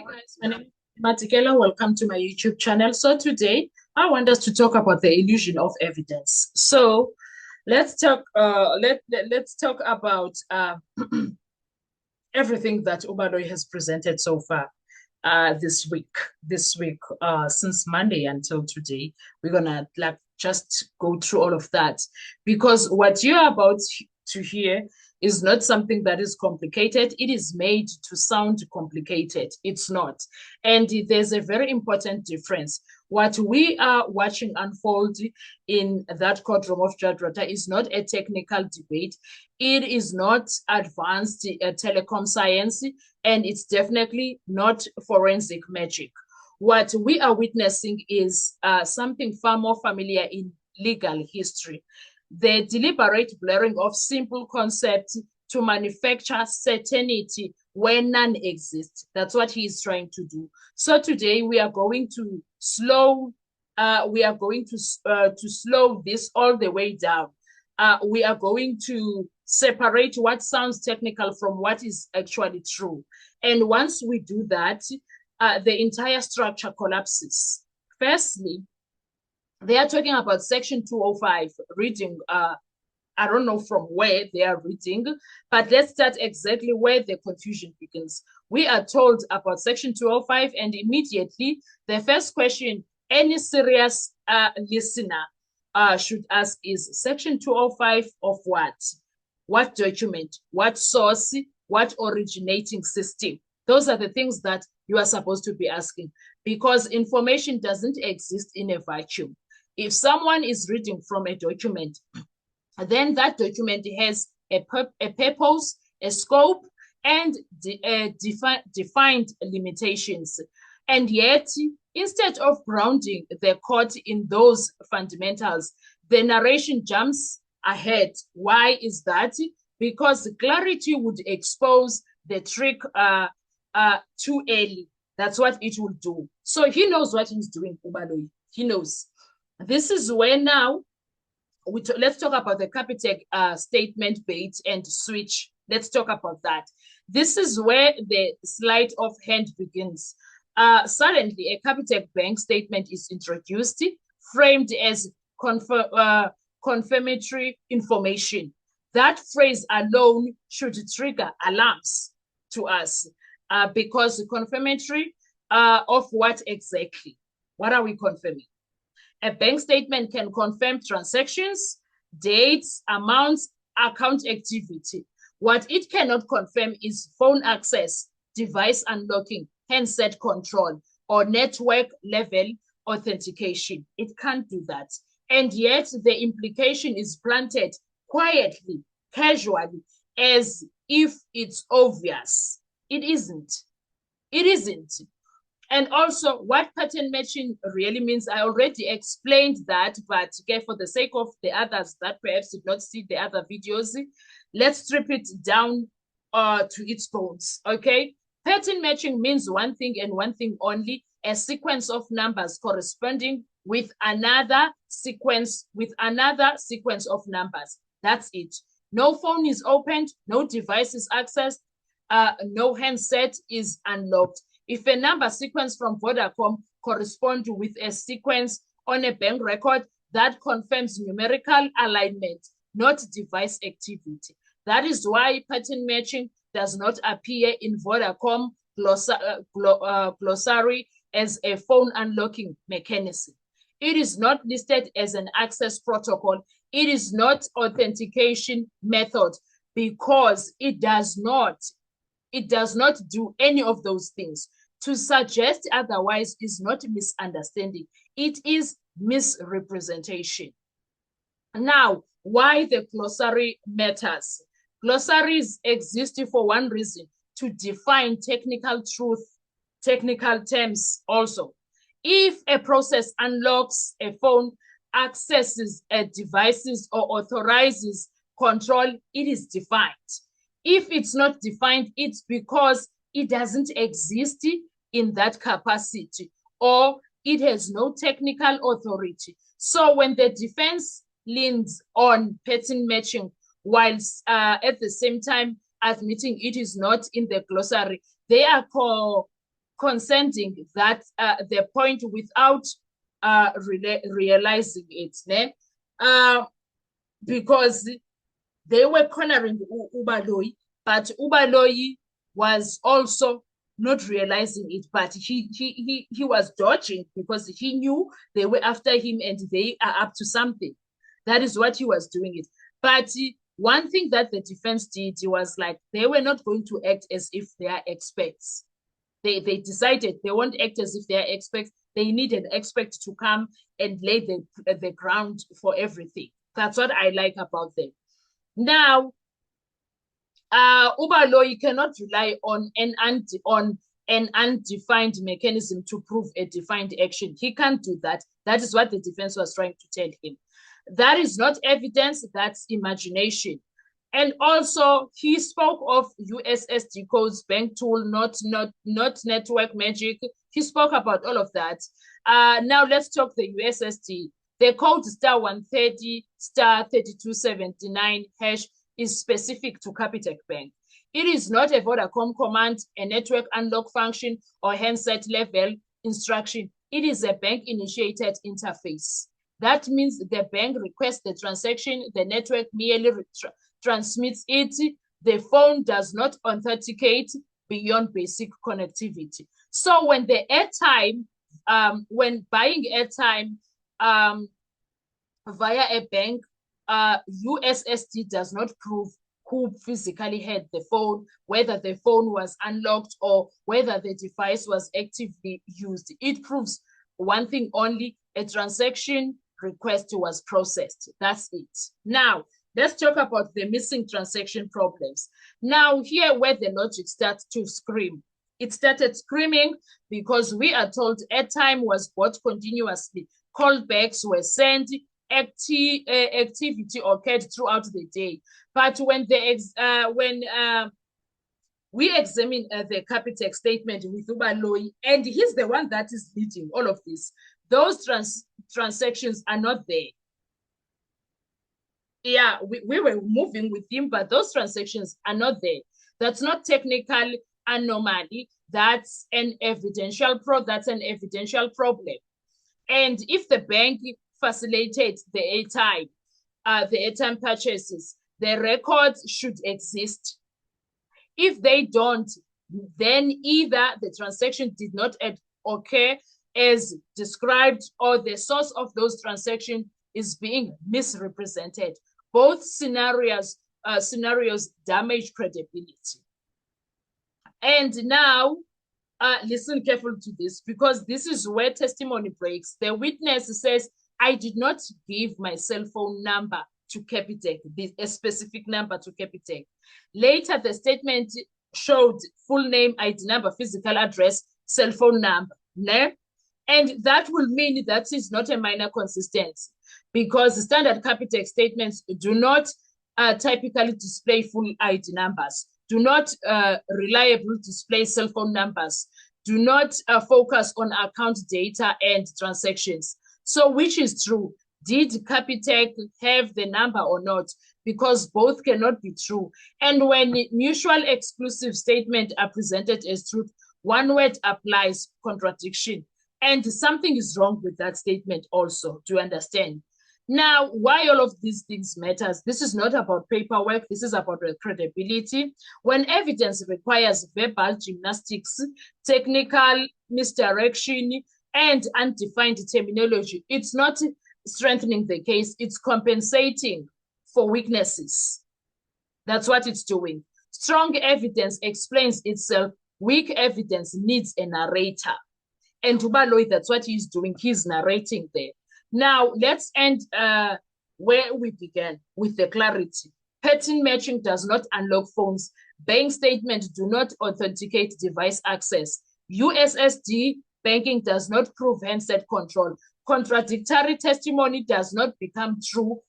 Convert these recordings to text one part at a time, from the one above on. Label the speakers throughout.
Speaker 1: Hi guys, my name is Matikela. Welcome to my YouTube channel. So today I want us to talk about the illusion of evidence. So let's talk let's talk about everything that Ubaloy has presented so far this week. Since Monday until today, we're gonna just go through all of that because what you're about to hear is not something that is complicated. It is made to sound complicated. It's not. And there's a very important difference. What we are watching unfold in that courtroom of Jadrata is not a technical debate. It is not advanced telecom science, and it's definitely not forensic magic. What we are witnessing is something far more familiar in legal history: the deliberate blurring of simple concepts to manufacture certainty where none exists. That's what he is trying to do. So today we are going to slow this all the way down. We are going to separate what sounds technical from what is actually true. And once we do that, the entire structure collapses. Firstly, they are talking about Section 205, reading, I don't know from where they are reading, but let's start exactly where the confusion begins. We are told about Section 205, and immediately the first question any serious listener should ask is, Section 205 of what? What document? What source? What originating system? Those are the things that you are supposed to be asking, because information doesn't exist in a vacuum. If someone is reading from a document, then that document has a purpose, a scope, and defined limitations. And yet, instead of grounding the court in those fundamentals, the narration jumps ahead. Why is that? Because clarity would expose the trick too early. That's what it will do. So he knows what he's doing, Ubaloy. He knows. This is where now, let's talk about the Capitec statement bait and switch. Let's talk about that. This is where the sleight of hand begins. Suddenly, a Capitec Bank statement is introduced, framed as confirmatory information. That phrase alone should trigger alarms to us, because confirmatory of what exactly? What are we confirming? A bank statement can confirm transactions, dates, amounts, account activity. What it cannot confirm is phone access, device unlocking, handset control, or network level authentication. It can't do that. And yet the implication is planted quietly, casually, as if it's obvious. It isn't. It isn't. And also, what pattern matching really means, I already explained that, but okay, for the sake of the others that perhaps did not see the other videos, let's strip it down to its bones, okay? Pattern matching means one thing and one thing only: a sequence of numbers corresponding with another sequence of numbers. That's it. No phone is opened, no device is accessed, no handset is unlocked. If a number sequence from Vodacom corresponds with a sequence on a bank record, that confirms numerical alignment, not device activity. That is why pattern matching does not appear in Vodacom glossary as a phone unlocking mechanism. It is not listed as an access protocol. It is not authentication method, because it does not do any of those things. To suggest otherwise is not misunderstanding. It is misrepresentation. Now, why the glossary matters? Glossaries exist for one reason: to define technical truth, technical terms also. If a process unlocks a phone, accesses devices, or authorizes control, it is defined. If it's not defined, it's because it doesn't exist in that capacity, or it has no technical authority. So when the defense leans on pattern matching, whilst at the same time admitting it is not in the glossary, they are consenting that the point without realizing it, ne? Because they were cornering Ubaloyi, but Ubaloyi was also not realizing it, but he was dodging because he knew they were after him and they are up to something. That is what he was doing it. But one thing that the defense did was like they were not going to act as if they are experts. They decided they won't act as if they are experts. They need an expert to come and lay the ground for everything. That's what I like about them. Now, Ubaloyi cannot rely on an undefined mechanism to prove a defined action. He can't do that. That is what the defense was trying to tell him. That is not evidence, that's imagination. And also, he spoke of USSD codes, bank tool, not network magic. He spoke about all of that. Now let's talk the USSD. The code *130 *3279 hash is specific to Capitec Bank. It is not a Vodacom command, a network unlock function, or handset level instruction. It is a bank-initiated interface. That means the bank requests the transaction, the network merely transmits it. The phone does not authenticate beyond basic connectivity. So when the airtime, when buying airtime via a bank, USSD does not prove who physically had the phone, whether the phone was unlocked or whether the device was actively used. It proves one thing only: a transaction request was processed. That's it. Now, let's talk about the missing transaction problems. Now, here where the logic starts to scream. It started screaming because we are told airtime was bought continuously. Callbacks were sent, activity occurred throughout the day. But when we examine the Capitec statement with Ubaloyi, and he's the one that is leading all of this, those transactions are not there. Yeah, we were moving with him, but those transactions are not there. That's not technical anomaly. That's an evidential problem. And if the bank facilitates the airtime purchases, the records should exist. If they don't, then either the transaction did not occur as described, or the source of those transactions is being misrepresented. Both scenarios damage credibility. And now, listen carefully to this, because this is where testimony breaks. The witness says, I did not give my cell phone number to Capitec, a specific number to Capitec. Later, the statement showed full name, ID number, physical address, cell phone number. Ne? And that will mean that is not a minor consistency, because standard Capitec statements do not typically display full ID numbers, do not reliably display cell phone numbers, do not focus on account data and transactions. So which is true? Did Capitec have the number or not? Because both cannot be true. And when mutual exclusive statements are presented as truth, one word applies: contradiction. And something is wrong with that statement also, to understand. Now, why all of these things matters? This is not about paperwork. This is about credibility. When evidence requires verbal gymnastics, technical misdirection, and undefined terminology, it's not strengthening the case. It's compensating for weaknesses. That's what it's doing. Strong evidence explains itself. Weak evidence needs a narrator. And Ubaloyi, that's what he's doing. He's narrating there. Now, let's end where we began, with the clarity. Pattern matching does not unlock phones. Bank statements do not authenticate device access. USSD banking does not prove handset control. Contradictory testimony does not become true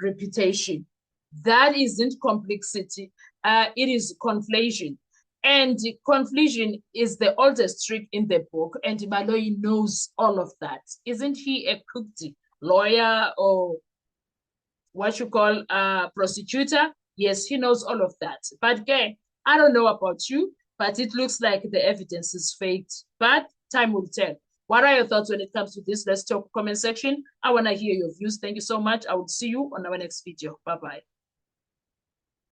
Speaker 1: reputation. That isn't complexity. It is conflation. And conflation is the oldest trick in the book, and Ubaloyi knows all of that. Isn't he a cooked lawyer, or what you call a prosecutor? Yes, he knows all of that. But again, I don't know about you. but it looks like the evidence is fake. But time will tell. What are your thoughts when it comes to this? Let's talk comment section. I want to hear your views. Thank you so much. I will see you on our next video. Bye-bye.